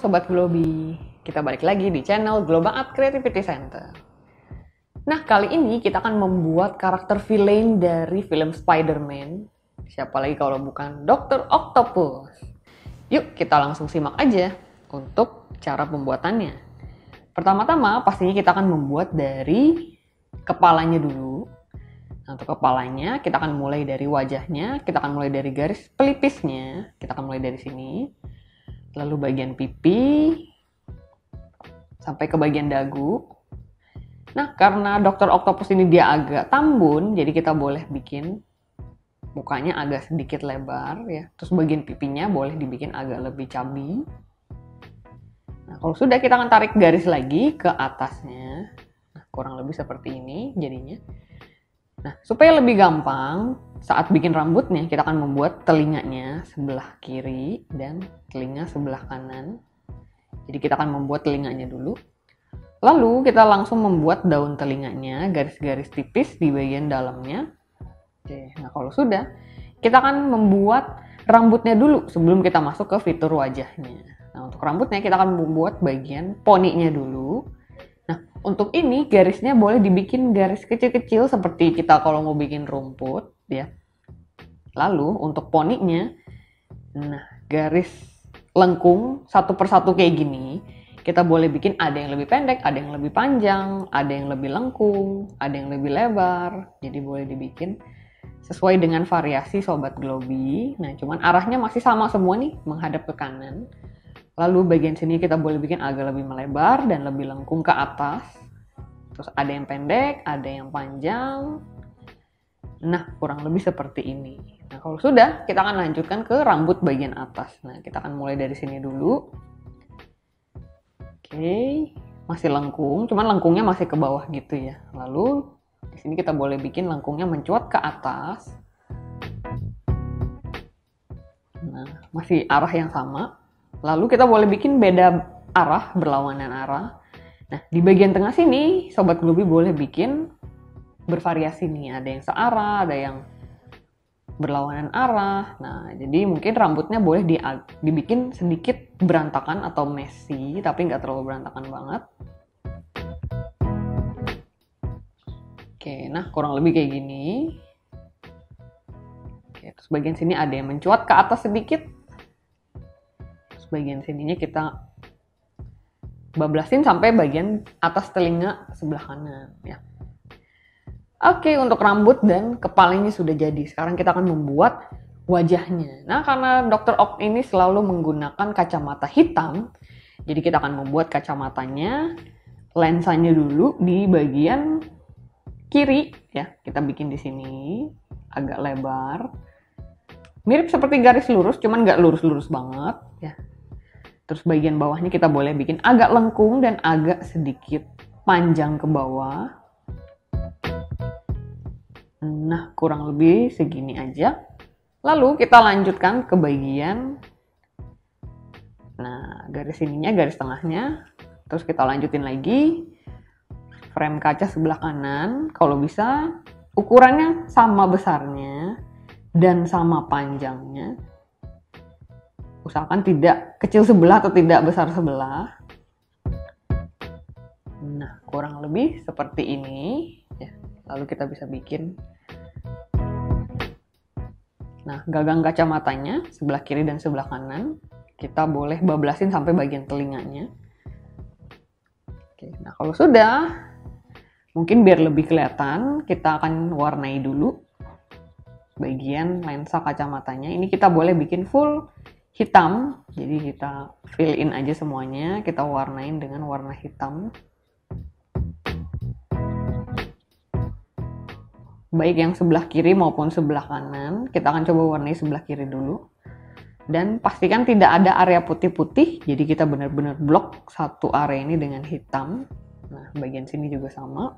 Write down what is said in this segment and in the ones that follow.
Sobat Globi, kita balik lagi di channel Global Art Creativity Center. Nah, kali ini kita akan membuat karakter villain dari film Spider-Man. Siapa lagi kalau bukan Dr. Octopus. Yuk, kita langsung simak aja untuk cara pembuatannya. Pertama-tama, pastinya kita akan membuat dari kepalanya dulu. Nah, untuk kepalanya, kita akan mulai dari wajahnya, kita akan mulai dari garis pelipisnya, kita akan mulai dari sini. Lalu bagian pipi, sampai ke bagian dagu. Nah, karena Dr. Octopus ini dia agak tambun, jadi kita boleh bikin mukanya agak sedikit lebar ya. Terus bagian pipinya boleh dibikin agak lebih cabi. Nah, kalau sudah kita akan tarik garis lagi ke atasnya. Nah, kurang lebih seperti ini jadinya. Nah, supaya lebih gampang, saat bikin rambutnya, kita akan membuat telinganya sebelah kiri dan telinga sebelah kanan. Jadi kita akan membuat telinganya dulu. Lalu kita langsung membuat daun telinganya, garis-garis tipis di bagian dalamnya. Oke, nah kalau sudah, kita akan membuat rambutnya dulu sebelum kita masuk ke fitur wajahnya. Nah, untuk rambutnya kita akan membuat bagian poninya dulu. Nah, untuk ini garisnya boleh dibikin garis kecil-kecil seperti kita kalau mau bikin rumput ya. Lalu untuk poninya, nah garis lengkung satu persatu kayak gini, kita boleh bikin ada yang lebih pendek, ada yang lebih panjang, ada yang lebih lengkung, ada yang lebih lebar. Jadi boleh dibikin sesuai dengan variasi Sobat Globi. Nah, cuman arahnya masih sama semua nih, menghadap ke kanan. Lalu bagian sini kita boleh bikin agak lebih melebar dan lebih lengkung ke atas. Terus ada yang pendek, ada yang panjang. Nah, kurang lebih seperti ini. Nah, kalau sudah, kita akan lanjutkan ke rambut bagian atas. Nah, kita akan mulai dari sini dulu. Oke, masih lengkung, cuman lengkungnya masih ke bawah gitu ya. Lalu di sini kita boleh bikin lengkungnya mencuat ke atas. Nah, masih arah yang sama. Lalu kita boleh bikin beda arah, berlawanan arah. Nah, di bagian tengah sini, Sobat Globi boleh bikin bervariasi nih. Ada yang searah, ada yang berlawanan arah. Nah, jadi mungkin rambutnya boleh dibikin sedikit berantakan atau messy, tapi nggak terlalu berantakan banget. Oke, nah kurang lebih kayak gini. Oke, terus bagian sini ada yang mencuat ke atas sedikit. Bagian sininya kita bablasin sampai bagian atas telinga sebelah kanan ya. Oke, untuk rambut dan kepalanya sudah jadi. Sekarang kita akan membuat wajahnya. Nah, karena Dr. Ock ini selalu menggunakan kacamata hitam, jadi kita akan membuat kacamatanya, lensanya dulu di bagian kiri ya. Kita bikin di sini agak lebar. Mirip seperti garis lurus, cuman nggak lurus-lurus banget ya. Terus bagian bawahnya kita boleh bikin agak lengkung dan agak sedikit panjang ke bawah. Nah, kurang lebih segini aja. Lalu kita lanjutkan ke bagian, nah garis ininya, garis tengahnya. Terus kita lanjutin lagi. Frame kaca sebelah kanan, kalau bisa ukurannya sama besarnya dan sama panjangnya. Usahakan tidak kecil sebelah atau tidak besar sebelah. Nah, kurang lebih seperti ini. Ya, lalu kita bisa bikin. Nah, gagang kacamatanya sebelah kiri dan sebelah kanan. Kita boleh bablasin sampai bagian telinganya. Oke, nah kalau sudah, mungkin biar lebih kelihatan, kita akan warnai dulu bagian lensa kacamatanya. Ini kita boleh bikin full hitam, jadi kita fill in aja semuanya, kita warnain dengan warna hitam. Baik yang sebelah kiri maupun sebelah kanan, kita akan coba warnai sebelah kiri dulu. Dan pastikan tidak ada area putih-putih, jadi kita benar-benar blok satu area ini dengan hitam. Nah, bagian sini juga sama.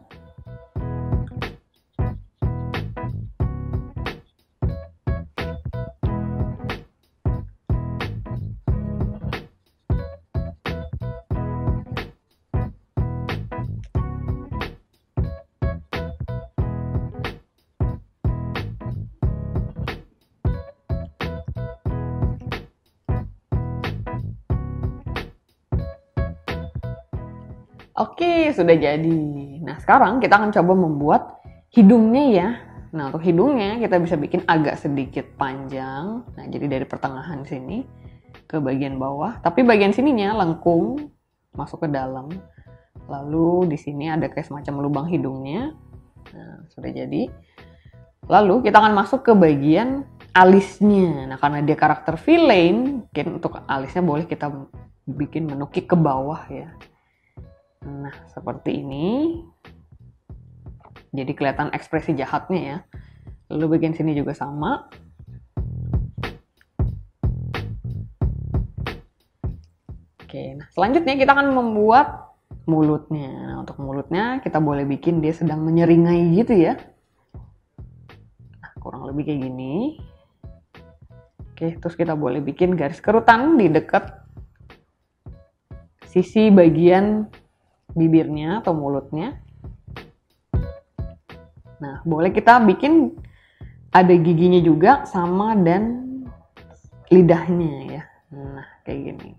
Oke, sudah jadi. Nah, sekarang kita akan coba membuat hidungnya ya. Nah, untuk hidungnya kita bisa bikin agak sedikit panjang. Nah, jadi dari pertengahan sini ke bagian bawah. Tapi bagian sininya lengkung, masuk ke dalam. Lalu di sini ada kayak semacam lubang hidungnya. Nah, sudah jadi. Lalu kita akan masuk ke bagian alisnya. Nah, karena dia karakter villain, mungkin untuk alisnya boleh kita bikin menukik ke bawah ya. Nah, seperti ini. Jadi kelihatan ekspresi jahatnya ya. Lalu bagian sini juga sama. Oke, nah selanjutnya kita akan membuat mulutnya. Nah, untuk mulutnya kita boleh bikin dia sedang menyeringai gitu ya. Nah, kurang lebih kayak gini. Oke, terus kita boleh bikin garis kerutan di dekat sisi bagian bibirnya atau mulutnya. Nah, boleh kita bikin ada giginya juga sama dan lidahnya ya. Nah, kayak gini.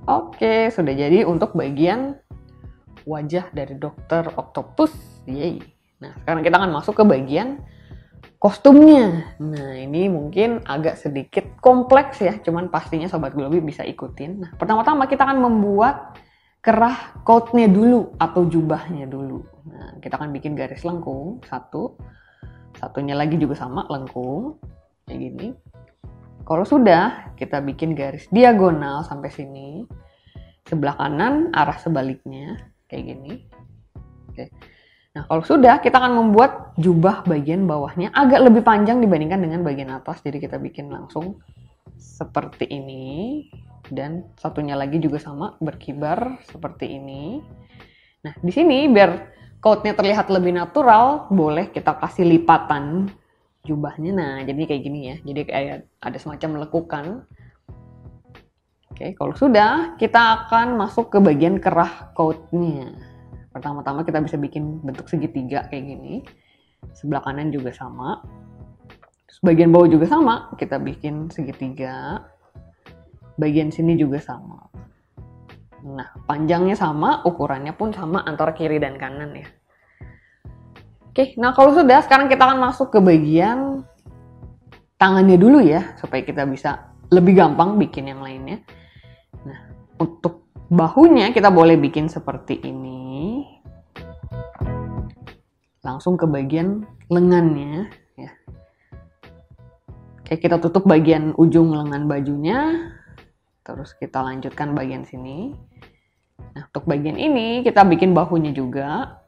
Oke, sudah jadi untuk bagian wajah dari Dr. Octopus. Yeay. Nah, sekarang kita akan masuk ke bagian kostumnya. Nah, ini mungkin agak sedikit kompleks ya, cuman pastinya Sobat Globi bisa ikutin. Nah, pertama-tama kita akan membuat kerah coatnya dulu atau jubahnya dulu. Nah, kita akan bikin garis lengkung, satunya lagi juga sama, lengkung, kayak gini. Kalau sudah, kita bikin garis diagonal sampai sini. Sebelah kanan, arah sebaliknya, kayak gini. Oke. Nah, kalau sudah, kita akan membuat jubah bagian bawahnya agak lebih panjang dibandingkan dengan bagian atas. Jadi kita bikin langsung seperti ini. Dan satunya lagi juga sama, berkibar seperti ini. Nah, di sini biar coatnya terlihat lebih natural, boleh kita kasih lipatan jubahnya. Nah, jadi kayak gini ya. Jadi kayak ada semacam lekukan. Oke, kalau sudah, kita akan masuk ke bagian kerah coatnya. Pertama-tama kita bisa bikin bentuk segitiga kayak gini. Sebelah kanan juga sama. Terus bagian bawah juga sama. Kita bikin segitiga. Bagian sini juga sama. Nah, panjangnya sama, ukurannya pun sama antara kiri dan kanan ya. Oke, nah kalau sudah, sekarang kita akan masuk ke bagian tangannya dulu ya. Supaya kita bisa lebih gampang bikin yang lainnya. Nah, untuk bahunya kita boleh bikin seperti ini. Langsung ke bagian lengannya ya. Oke, kita tutup bagian ujung lengan bajunya. Terus kita lanjutkan bagian sini. Nah, untuk bagian ini kita bikin bahunya juga.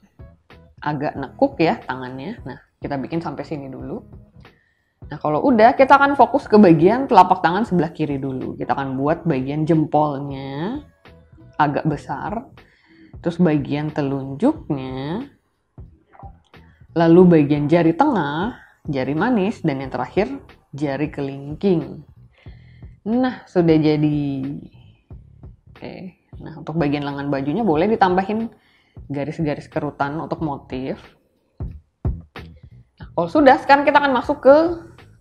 Agak nekuk ya tangannya. Nah, kita bikin sampai sini dulu. Nah, kalau udah, kita akan fokus ke bagian telapak tangan sebelah kiri dulu. Kita akan buat bagian jempolnya agak besar. Terus bagian telunjuknya. Lalu bagian jari tengah, jari manis, dan yang terakhir jari kelingking. Nah, sudah jadi. Oke. Nah, untuk bagian lengan bajunya boleh ditambahin garis-garis kerutan untuk motif. Nah, kalau sudah, sekarang kita akan masuk ke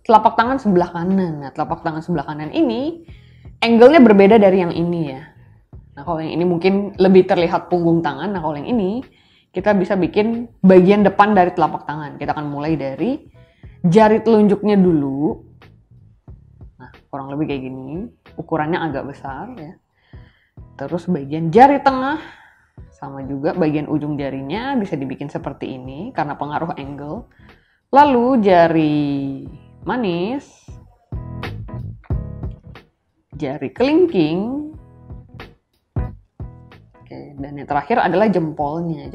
telapak tangan sebelah kanan. Nah, telapak tangan sebelah kanan ini angle-nya berbeda dari yang ini ya. Nah, kalau yang ini mungkin lebih terlihat punggung tangan. Nah, kalau yang ini kita bisa bikin bagian depan dari telapak tangan. Kita akan mulai dari jari telunjuknya dulu. Nah, kurang lebih kayak gini. Ukurannya agak besar ya. Terus bagian jari tengah, sama juga bagian ujung jarinya bisa dibikin seperti ini karena pengaruh angle. Lalu jari manis, jari kelingking, oke, dan yang terakhir adalah jempolnya.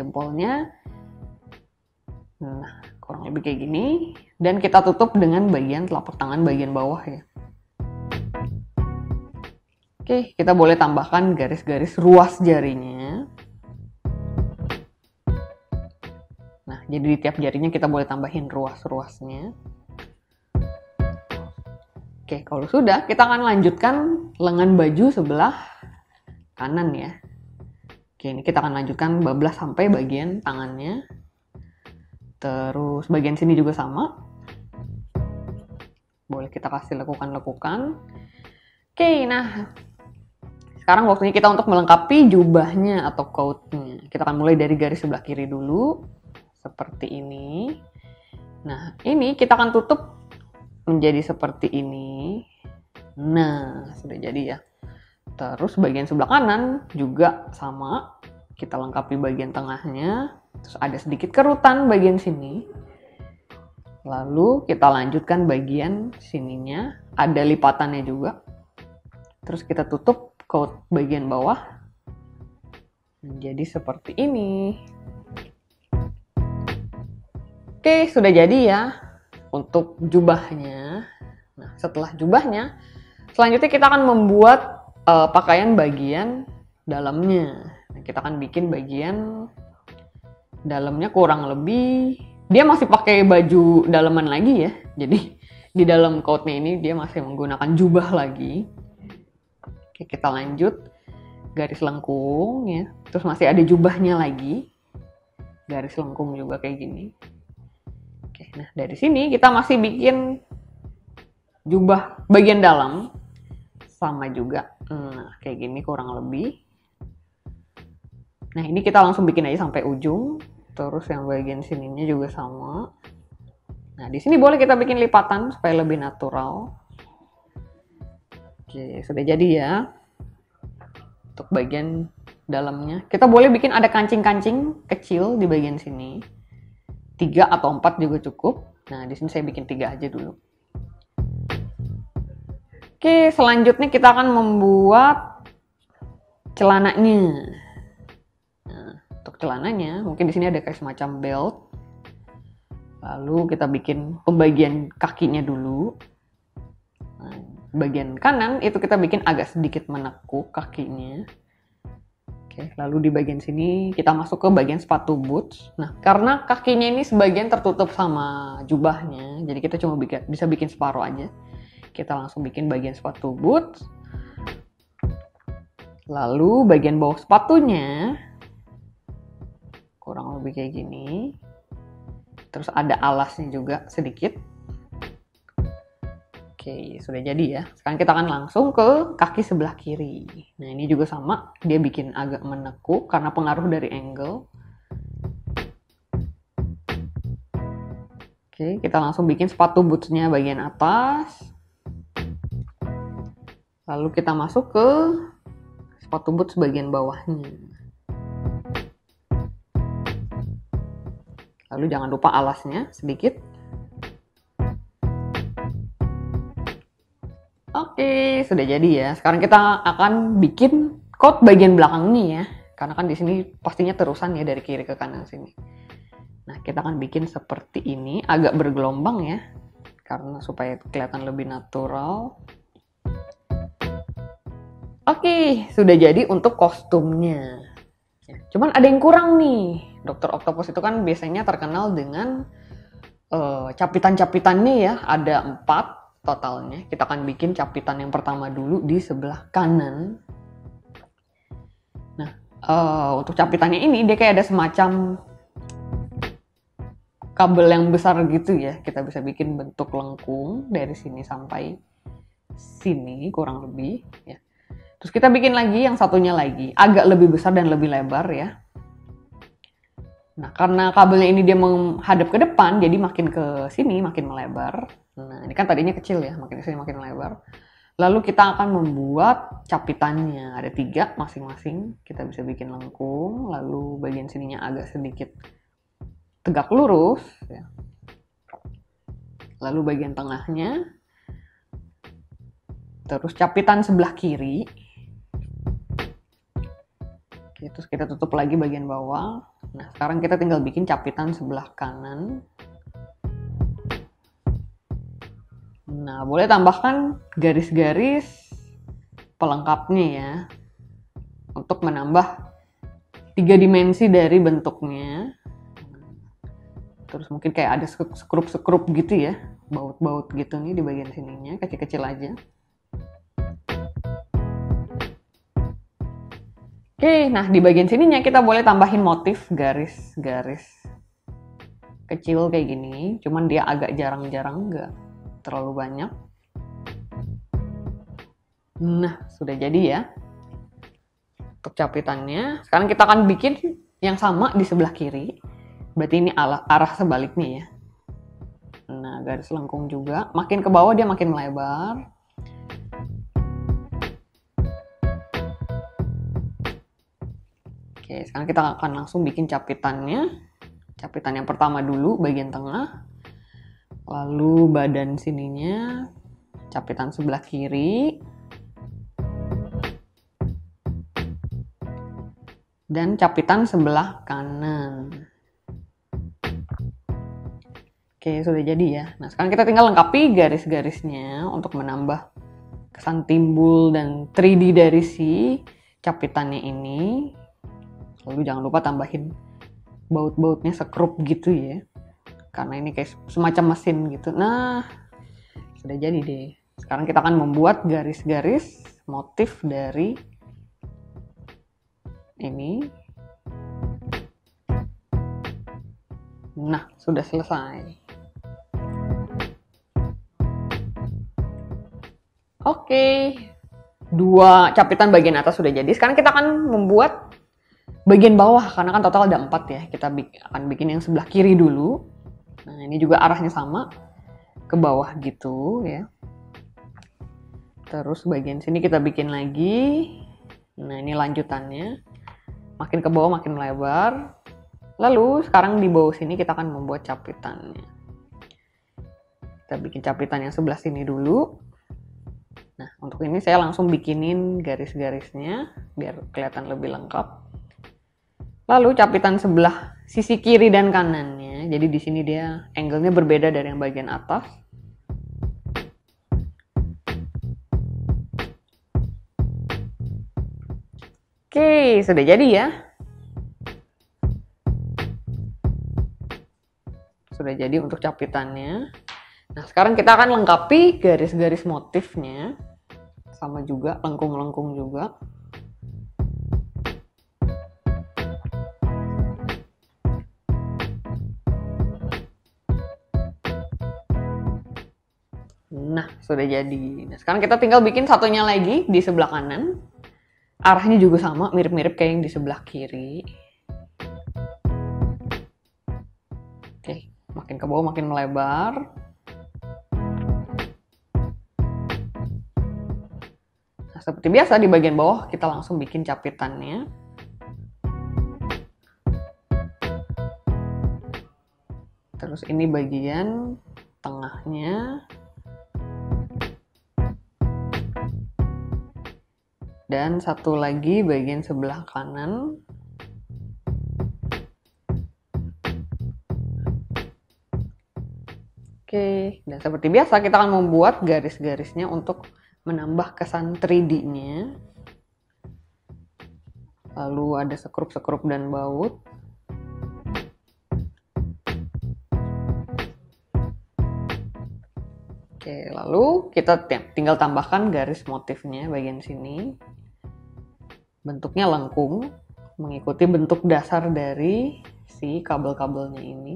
Nah, kurang lebih kayak gini. Dan kita tutup dengan bagian telapak tangan bagian bawah ya. Oke, kita boleh tambahkan garis-garis ruas jarinya. Nah, jadi di tiap jarinya kita boleh tambahin ruas-ruasnya. Oke, kalau sudah, kita akan lanjutkan lengan baju sebelah kanan ya. Oke, ini kita akan lanjutkan bablas sampai bagian tangannya. Terus bagian sini juga sama. Boleh kita kasih lekukan-lekukan. Oke, nah sekarang waktunya kita untuk melengkapi jubahnya atau coatnya. Kita akan mulai dari garis sebelah kiri dulu, seperti ini. Nah, ini kita akan tutup menjadi seperti ini. Nah, sudah jadi ya. Terus bagian sebelah kanan juga sama. Kita lengkapi bagian tengahnya. Terus ada sedikit kerutan bagian sini. Lalu kita lanjutkan bagian sininya. Ada lipatannya juga. Terus kita tutup coat bagian bawah menjadi seperti ini. Oke, sudah jadi ya untuk jubahnya. Nah, setelah jubahnya, selanjutnya kita akan membuat pakaian bagian dalamnya. Nah, kita akan bikin bagian dalamnya kurang lebih, dia masih pakai baju dalaman lagi ya. Jadi di dalam coatnya ini dia masih menggunakan jubah lagi. Oke, kita lanjut garis lengkung ya. Terus masih ada jubahnya lagi. Garis lengkung juga kayak gini. Oke, nah dari sini kita masih bikin jubah bagian dalam sama juga. Nah, kayak gini kurang lebih. Nah, ini kita langsung bikin aja sampai ujung. Terus yang bagian sininya juga sama. Nah, di sini boleh kita bikin lipatan supaya lebih natural. Oke, sudah jadi ya. Untuk bagian dalamnya, kita boleh bikin ada kancing-kancing kecil di bagian sini. 3 atau 4 juga cukup. Nah, di sini saya bikin 3 aja dulu. Oke, selanjutnya kita akan membuat celananya. Nah, untuk celananya, mungkin di sini ada kayak semacam belt. Lalu kita bikin pembagian kakinya dulu. Nah, bagian kanan itu kita bikin agak sedikit menekuk kakinya. Oke, lalu di bagian sini kita masuk ke bagian sepatu boots. Nah, karena kakinya ini sebagian tertutup sama jubahnya, jadi kita cuma bisa bikin separuh aja. Kita langsung bikin bagian sepatu boots. Lalu bagian bawah sepatunya kurang lebih kayak gini. Terus ada alasnya juga sedikit. Oke, sudah jadi ya. Sekarang kita akan langsung ke kaki sebelah kiri. Nah, ini juga sama. Dia bikin agak menekuk karena pengaruh dari angle. Oke, kita langsung bikin sepatu bootsnya bagian atas. Lalu kita masuk ke sepatu boots bagian bawahnya. Lalu jangan lupa alasnya sedikit. Oke, sudah jadi ya. Sekarang kita akan bikin coat bagian belakangnya ya. Karena kan di sini pastinya terusan ya dari kiri ke kanan sini. Nah, kita akan bikin seperti ini, agak bergelombang ya. Karena supaya kelihatan lebih natural. Oke, sudah jadi untuk kostumnya. Cuman ada yang kurang nih. Dr. Octopus itu kan biasanya terkenal dengan capitan-capitannya ya. Ada 4 totalnya. Kita akan bikin capitan yang pertama dulu di sebelah kanan. Nah, untuk capitannya ini dia kayak ada semacam kabel yang besar gitu ya. Kita bisa bikin bentuk lengkung dari sini sampai sini kurang lebih ya. Terus kita bikin lagi yang satunya lagi, agak lebih besar dan lebih lebar ya. Nah, karena kabelnya ini dia menghadap ke depan, jadi makin ke sini makin melebar. Nah, ini kan tadinya kecil ya, makin ke sini makin melebar. Lalu kita akan membuat capitannya, ada 3 masing-masing. Kita bisa bikin lengkung, lalu bagian sininya agak sedikit tegak lurus. Ya. Lalu bagian tengahnya, terus capitan sebelah kiri. Oke, terus kita tutup lagi bagian bawah. Nah, sekarang kita tinggal bikin capitan sebelah kanan. Nah, boleh tambahkan garis-garis pelengkapnya ya. Untuk menambah 3 dimensi dari bentuknya. Terus mungkin kayak ada skrup-skrup gitu ya. Baut-baut gitu nih di bagian sininya, kecil-kecil aja. Oke, nah di bagian sininya kita boleh tambahin motif garis-garis kecil kayak gini. Cuman dia agak jarang-jarang, nggak terlalu banyak. Nah, sudah jadi ya. untuk capitannya. Sekarang kita akan bikin yang sama di sebelah kiri. Berarti ini arah sebaliknya ya. Nah, garis lengkung juga. Makin ke bawah dia makin melebar. Oke, sekarang kita akan langsung bikin capitannya. Capitan yang pertama dulu, bagian tengah. Lalu badan sininya, capitan sebelah kiri. Dan capitan sebelah kanan. Oke, sudah jadi ya. Nah, sekarang kita tinggal lengkapi garis-garisnya untuk menambah kesan timbul dan 3D dari si capitannya ini. Lalu jangan lupa tambahin baut-bautnya sekrup gitu ya. Karena ini kayak semacam mesin gitu. Nah, sudah jadi deh. Sekarang kita akan membuat garis-garis motif dari ini. Nah, sudah selesai. Oke, 2 capitan bagian atas sudah jadi. Sekarang kita akan membuat bagian bawah, karena kan total ada 4 ya. Kita akan bikin yang sebelah kiri dulu. Nah, ini juga arahnya sama, ke bawah gitu ya. Terus bagian sini kita bikin lagi. Nah, ini lanjutannya. Makin ke bawah makin melebar. Lalu sekarang di bawah sini kita akan membuat capitannya. Kita bikin capitan yang sebelah sini dulu. Nah, untuk ini saya langsung bikinin garis-garisnya biar kelihatan lebih lengkap. Lalu capitan sebelah sisi kiri dan kanannya. Jadi di sini dia angle-nya berbeda dari yang bagian atas. Oke, sudah jadi ya. Sudah jadi untuk capitannya. Nah, sekarang kita akan lengkapi garis-garis motifnya. Sama juga, lengkung-lengkung juga. Nah, sudah jadi. Nah, sekarang kita tinggal bikin satunya lagi di sebelah kanan. Arahnya juga sama, mirip-mirip kayak yang di sebelah kiri. Oke, makin ke bawah makin melebar. Nah, seperti biasa di bagian bawah kita langsung bikin capitannya. Terus ini bagian tengahnya. Dan satu lagi bagian sebelah kanan. Oke, dan seperti biasa kita akan membuat garis-garisnya untuk menambah kesan 3D-nya. Lalu ada sekrup-sekrup dan baut. Oke, lalu kita tinggal tambahkan garis motifnya bagian sini. Bentuknya lengkung, mengikuti bentuk dasar dari si kabel-kabelnya ini.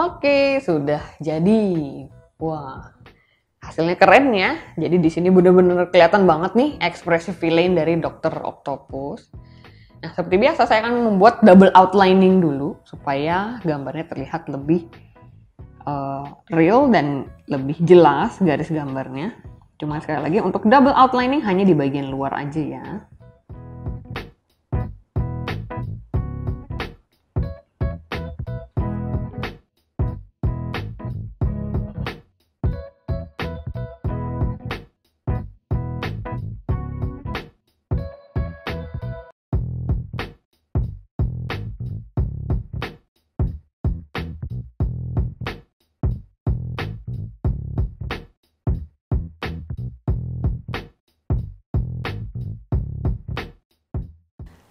Oke, sudah jadi. Wah, hasilnya keren ya. Jadi di sini benar-benar kelihatan banget nih ekspresi villain dari Dr. Octopus. Nah, seperti biasa saya akan membuat double outlining dulu supaya gambarnya terlihat lebih real dan lebih jelas garis gambarnya. Cuma sekali lagi untuk double outlining hanya di bagian luar aja ya.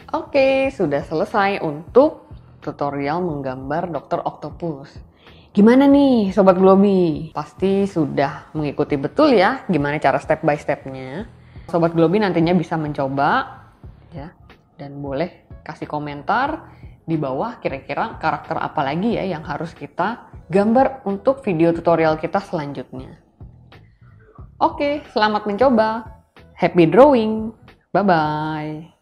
Oke, sudah selesai untuk tutorial menggambar Dr. Octopus. Gimana nih Sobat Globi? Pasti sudah mengikuti betul ya gimana cara step by stepnya. Sobat Globi nantinya bisa mencoba ya, dan boleh kasih komentar di bawah kira-kira karakter apa lagi ya yang harus kita gambar untuk video tutorial kita selanjutnya. Oke, selamat mencoba. Happy drawing. Bye-bye.